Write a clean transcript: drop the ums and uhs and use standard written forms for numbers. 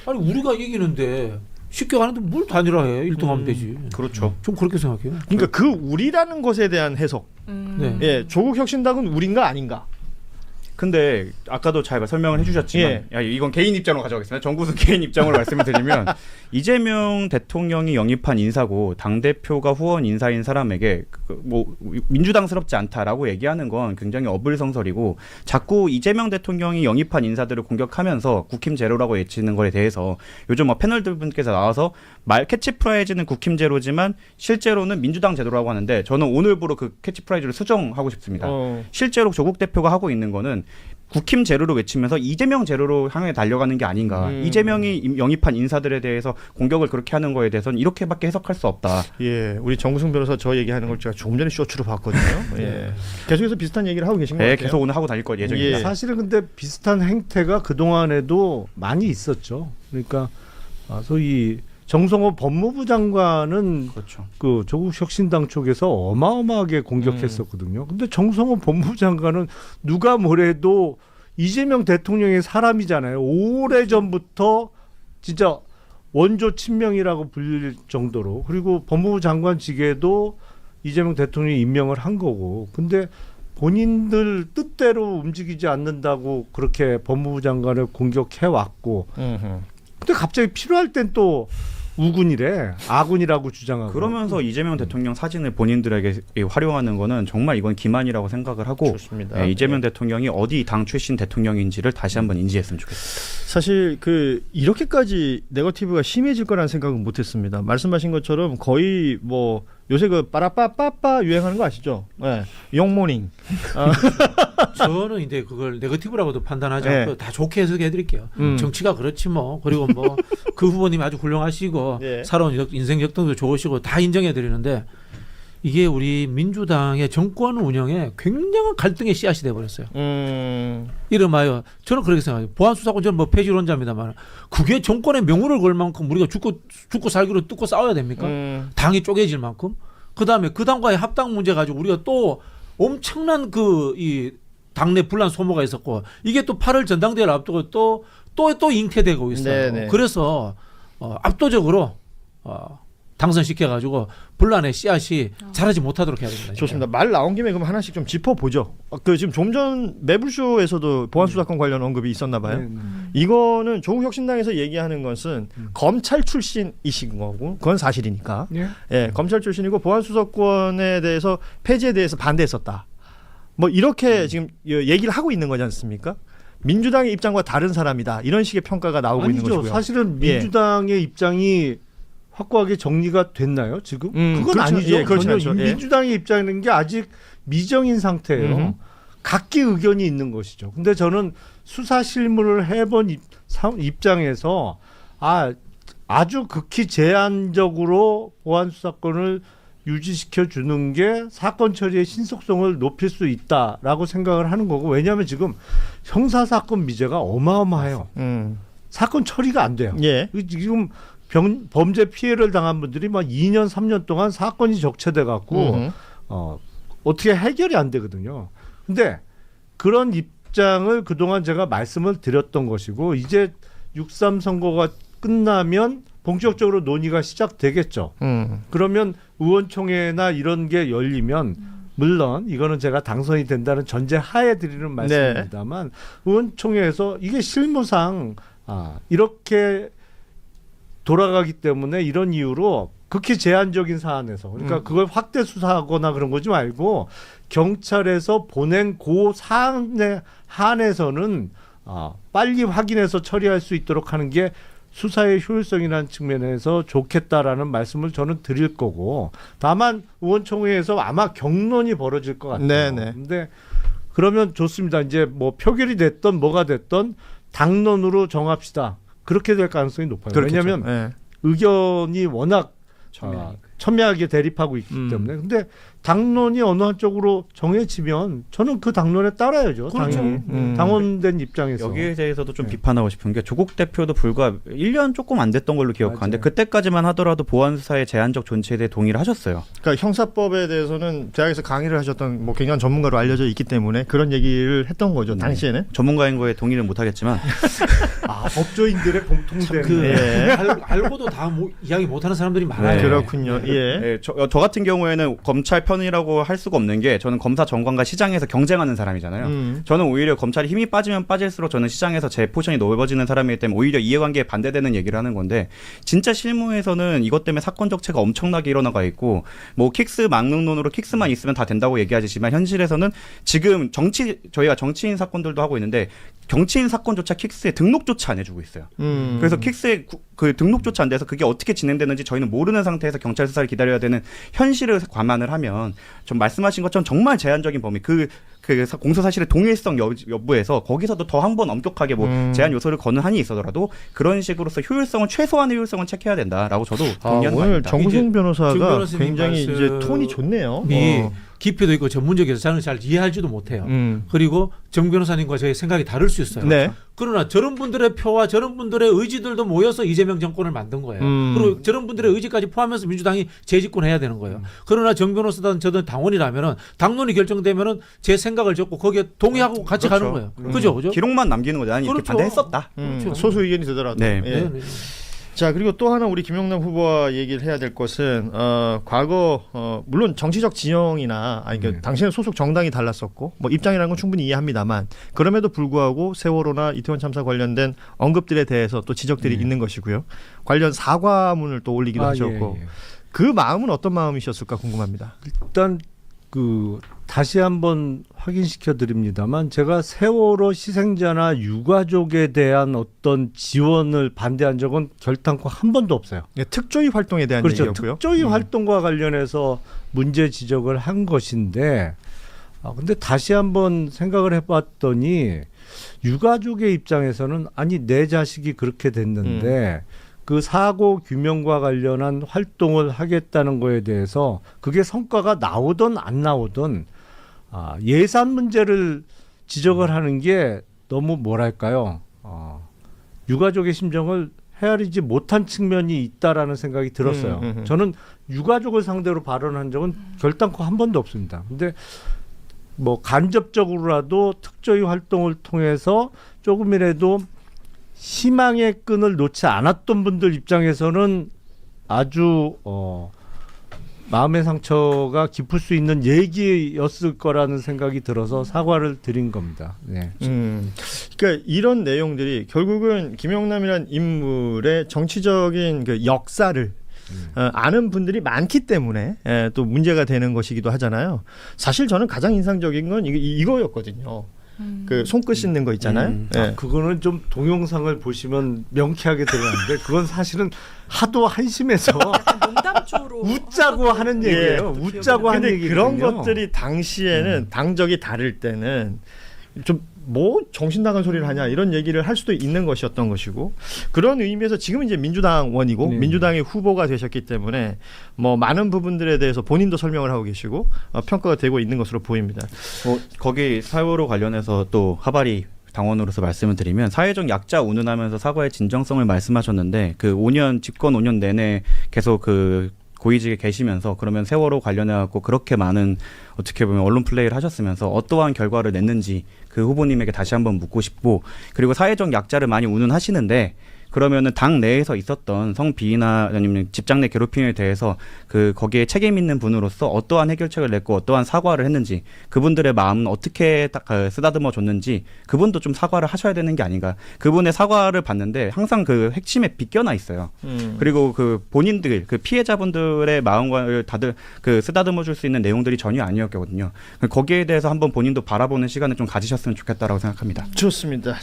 아니 우리가 이기는데 쉽게 가는데 뭘 단일화해? 1등하면 되지. 그렇죠. 좀 그렇게 생각해요. 그러니까 그 우리라는 것에 대한 해석. 네. 예, 조국 혁신당은 우린가 아닌가? 근데 아까도 잘 설명을 해주셨지만 예. 야, 이건 개인 입장으로 가져가겠습니다. 정구수 개인 입장으로 말씀을 드리면 이재명 대통령이 영입한 인사고 당대표가 후원 인사인 사람에게 뭐 민주당스럽지 않다라고 얘기하는 건 굉장히 어불성설이고 자꾸 이재명 대통령이 영입한 인사들을 공격하면서 국힘 제로라고 외치는 거에 대해서 요즘 뭐 패널들 분께서 나와서 캐치프라이즈는 국힘 제로지만 실제로는 민주당 제도라고 하는데 저는 오늘부로 그 캐치프라이즈를 수정하고 싶습니다. 실제로 조국 대표가 하고 있는 거는 국힘 제로로 외치면서 이재명 제로로 향해 달려가는 게 아닌가. 이재명이 영입한 인사들에 대해서 공격을 그렇게 하는 거에 대해서는 이렇게밖에 해석할 수 없다. 예, 우리 정구승 변호사 저 얘기하는 걸 제가 조금 전에 쇼츠로 봤거든요. 예. 계속해서 비슷한 얘기를 하고 계신 것 네, 같아요. 계속 오늘 하고 다닐 거 예정입니다. 예. 사실은 근데 비슷한 행태가 그동안에도 많이 있었죠. 그러니까 소위 정성호 법무부 장관은 그렇죠. 그 조국 혁신당 쪽에서 어마어마하게 공격했었거든요. 근데 정성호 법무부 장관은 누가 뭐래도 이재명 대통령의 사람이잖아요. 오래전부터 진짜 원조 친명이라고 불릴 정도로. 그리고 법무부 장관직에도 이재명 대통령이 임명을 한 거고. 근데 본인들 뜻대로 움직이지 않는다고 그렇게 법무부 장관을 공격해 왔고. 근데 갑자기 필요할 땐 또 우군이래. 아군이라고 주장하고. 그러면서 이재명 대통령 사진을 본인들에게 활용하는 거는 정말 이건 기만이라고 생각을 하고 좋습니다. 이재명 대통령이 어디 당 출신 대통령인지를 다시 한번 인지했으면 좋겠습니다. 사실 그 이렇게까지 네거티브가 심해질 거라는 생각은 못했습니다. 말씀하신 것처럼 거의 뭐 요새 그 빠라빠빠빠 유행하는 거 아시죠? 네. 용모닝. 저는 이제 그걸 네거티브라고도 판단하지 네. 않고 다 좋게 해석해 드릴게요. 정치가 그렇지 뭐. 그리고 뭐 그 후보님이 아주 훌륭하시고 네. 살아온 인생 역동도 좋으시고 다 인정해 드리는데 이게 우리 민주당의 정권 운영에 굉장한 갈등의 씨앗이 돼 버렸어요. 이름하여 저는 그렇게 생각해요. 보안수사권 저는 뭐 폐지론자입니다만 그게 정권의 명운을 걸 만큼 우리가 죽고 살기로 뜯고 싸워야 됩니까? 당이 쪼개질 만큼. 그다음에 그 당과의 합당 문제 가지고 우리가 또 엄청난 이 당내 분란 소모가 있었고 이게 또 8월 전당대회를 앞두고 또 잉태되고 있어요. 네네. 그래서 압도적으로 당선시켜가지고 분란의 씨앗이 자라지 못하도록 해야 됩니다. 좋습니다. 말 나온 김에 그럼 하나씩 좀 짚어보죠. 그 지금 좀 전 매불쇼에서도 보안수사권 관련 언급이 있었나 봐요. 이거는 조국 혁신당에서 얘기하는 것은 검찰 출신이신 거고 그건 사실이니까. 예, 검찰 출신이고 보안수사권에 대해서 폐지에 대해서 반대했었다. 뭐 이렇게 지금 얘기를 하고 있는 거지 않습니까? 민주당의 입장과 다른 사람이다. 이런 식의 평가가 나오고 있는 아니죠. 것이고요. 사실은 민주당의 입장이 확고하게 정리가 됐나요 지금? 그건 그렇죠. 아니죠. 예, 그렇진 않죠. 예. 민주당의 입장인 게 아직 미정인 상태예요. 각기 의견이 있는 것이죠. 근데 저는 수사 실무를 해본 입장에서 아주 극히 제한적으로 보안 수사권을 유지시켜 주는 게 사건 처리의 신속성을 높일 수 있다라고 생각을 하는 거고 왜냐하면 지금 형사 사건 미제가 어마어마해요. 사건 처리가 안 돼요. 예. 지금 범죄 피해를 당한 분들이 막 2년 3년 동안 사건이 적체돼 갖고 어떻게 해결이 안 되거든요. 근데 그런 입장을 그동안 제가 말씀을 드렸던 것이고 이제 6.3 선거가 끝나면 본격적으로 논의가 시작되겠죠. 그러면 의원총회나 이런 게 열리면 물론 이거는 제가 당선이 된다는 전제 하에 드리는 말씀입니다만 의원총회에서 이게 실무상 이렇게 돌아가기 때문에 이런 이유로 극히 제한적인 사안에서 그러니까 그걸 확대 수사하거나 그런 거지 말고 경찰에서 보낸 그 사안에 한해서는 빨리 확인해서 처리할 수 있도록 하는 게 수사의 효율성이라는 측면에서 좋겠다라는 말씀을 저는 드릴 거고 다만 의원총회에서 아마 격론이 벌어질 것 같아요. 네네. 근데 그러면 좋습니다. 이제 뭐 표결이 됐던 뭐가 됐던 당론으로 정합시다. 그렇게 될 가능성이 높아요. 그렇겠죠. 왜냐하면 의견이 워낙 첨예하게 대립하고 있기 때문에. 근데 당론이 어느 한쪽으로 정해지면 저는 그 당론에 따라야죠. 그렇죠. 당연히. 당원된 입장에서. 여기에 대해서도 좀 비판하고 싶은 게 조국 대표도 불과 1년 조금 안 됐던 걸로 기억하는데 맞아요. 그때까지만 하더라도 보안수사의 제한적 존재에 대해 동의를 하셨어요. 그러니까 형사법에 대해서는 대학에서 강의를 하셨던 뭐 굉장한 전문가로 알려져 있기 때문에 그런 얘기를 했던 거죠. 당시에는. 전문가인 거에 동의는 못하겠지만 법조인들의 공통된 그 예. 알고도 다 이야기 못하는 사람들이 많아요. 네. 그렇군요. 예. 네, 저 같은 경우에는 검찰 편이라고 할 수가 없는 게 저는 검사 정관과 시장에서 경쟁하는 사람이잖아요. 저는 오히려 검찰이 힘이 빠지면 빠질수록 저는 시장에서 제 포션이 넓어지는 사람이기 때문에 오히려 이해관계에 반대되는 얘기를 하는 건데 진짜 실무에서는 이것 때문에 사건 적체가 엄청나게 일어나가 있고 뭐 킥스 막론으로 킥스만 있으면 다 된다고 얘기하지만 현실에서는 지금 저희가 정치인 사건들도 하고 있는데 정치인 사건조차 킥스에 등록조차 안 해주고 있어요. 그래서 킥스에 그 등록조차 안 돼서 그게 어떻게 진행되는지 저희는 모르는 상태에서 경찰 수사를 기다려야 되는 현실을 감안을 하면 좀 말씀하신 것처럼 정말 제한적인 범위 그 공소 사실의 동일성 여부에서 거기서도 더 한 번 엄격하게 뭐 제한 요소를 거는 한이 있어더라도 그런 식으로서 효율성은 최소한의 효율성은 체크해야 된다라고 저도 동의하는 오늘 바입니다. 정구승 변호사가 변호사님 굉장히 이제 톤이 좋네요. 깊이도 있고 전문적이어서 저는 잘 이해할지도 못해요. 그리고 정 변호사님과 저희 생각이 다를 수 있어요. 네. 그러나 저런 분들의 표와 저런 분들의 의지들도 모여서 이재명 정권을 만든 거예요. 그리고 저런 분들의 의지까지 포함해서 민주당이 재집권해야 되는 거예요. 그러나 정 변호사든 저든 당원이라면은 당론이 결정되면은 제 생각을 적고 거기에 동의하고 같이 그렇죠. 가는 거예요. 그죠? 기록만 남기는 거죠. 나는 이렇게 그렇죠. 반대했었다. 그렇죠. 소수 의견이 되더라도. 네. 예. 네, 네. 자, 그리고 또 하나 우리 김영남 후보와 얘기를 해야 될 것은 과거 물론 정치적 진영이나 당신의 소속 정당이 달랐었고 뭐 입장이라는 건 충분히 이해합니다만 그럼에도 불구하고 세월호나 이태원 참사 관련된 언급들에 대해서 또 지적들이 있는 것이고요. 관련 사과문을 또 올리기도 하셨고 예. 그 마음은 어떤 마음이셨을까 궁금합니다. 일단 다시 한번 확인시켜 드립니다만 제가 세월호 희생자나 유가족에 대한 어떤 지원을 반대한 적은 결단코 한 번도 없어요. 네, 특조위 활동에 대한 그렇죠. 얘기였고요. 특조위 활동과 관련해서 문제 지적을 한 것인데 근데 다시 한번 생각을 해봤더니 유가족의 입장에서는 아니 내 자식이 그렇게 됐는데 그 사고 규명과 관련한 활동을 하겠다는 거에 대해서 그게 성과가 나오든 안 나오든 예산 문제를 지적을 하는 게 너무 뭐랄까요? 유가족의 심정을 헤아리지 못한 측면이 있다라는 생각이 들었어요. 저는 유가족을 상대로 발언한 적은 결단코 한 번도 없습니다. 근데 뭐 간접적으로라도 특조위 활동을 통해서 조금이라도 희망의 끈을 놓지 않았던 분들 입장에서는 아주 마음의 상처가 깊을 수 있는 얘기였을 거라는 생각이 들어서 사과를 드린 겁니다. 네. 그러니까 이런 내용들이 결국은 김영남이란 인물의 정치적인 그 역사를 아는 분들이 많기 때문에 또 문제가 되는 것이기도 하잖아요. 사실 저는 가장 인상적인 건 이거였거든요. 그 손끝 씻는 거 있잖아요. 예. 그거는 좀 동영상을 보시면 명쾌하게 드러나는데 그건 사실은 하도 한심해서 농담조로 웃자고 하는 얘기예요. 웃자고 하는 근데 얘기거든요. 그런 것들이 당시에는 당적이 다를 때는 좀 뭐 정신 나간 소리를 하냐 이런 얘기를 할 수도 있는 것이었던 것이고 그런 의미에서 지금은 이제 민주당원이고 민주당의 후보가 되셨기 때문에 뭐 많은 부분들에 대해서 본인도 설명을 하고 계시고 평가가 되고 있는 것으로 보입니다. 거기 세월호 관련해서 또 하바리 당원으로서 말씀을 드리면 사회적 약자 운운하면서 사과의 진정성을 말씀하셨는데 그 5년 집권 5년 내내 계속 그 고위직에 계시면서 그러면 세월호 관련해갖고 그렇게 많은 어떻게 보면 언론 플레이를 하셨으면서 어떠한 결과를 냈는지 그 후보님에게 다시 한번 묻고 싶고 그리고 사회적 약자를 많이 운운하시는데 그러면은 당 내에서 있었던 성비위나 아니면 직장 내 괴롭힘에 대해서 거기에 책임 있는 분으로서 어떠한 해결책을 냈고 어떠한 사과를 했는지 그분들의 마음은 어떻게 쓰다듬어 줬는지 그분도 좀 사과를 하셔야 되는 게 아닌가. 그분의 사과를 봤는데 항상 그 핵심에 비껴나 있어요. 그리고 그 본인들 그 피해자분들의 마음과 다들 그 쓰다듬어 줄 수 있는 내용들이 전혀 아니었거든요. 거기에 대해서 한번 본인도 바라보는 시간을 좀 가지셨으면 좋겠다라고 생각합니다. 좋습니다.